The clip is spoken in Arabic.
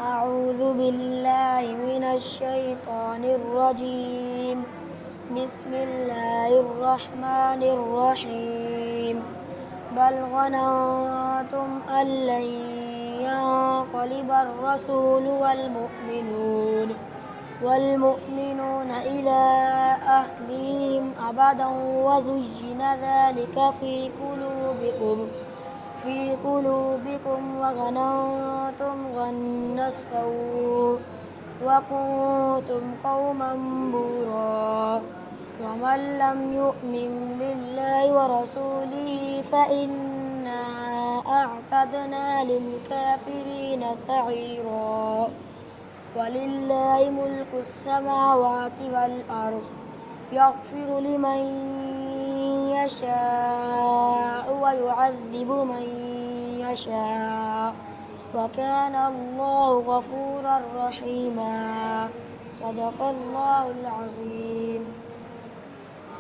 أعوذ بالله من الشيطان الرجيم. بسم الله الرحمن الرحيم. بل ظننتم أن لن ينقلب الرسول والمؤمنون إلى أهلهم أبدا وزين ذلك في قلوبكم وظننتم ظن السوء وكنتم قوما بورا. ومن لم يؤمن بالله ورسوله فإنا أعتدنا للكافرين سعيرا. ولله ملك السماوات والأرض يغفر لمن يشاء ويعذب من يشاء وكان الله غفورا رحيما. صدق الله العظيم.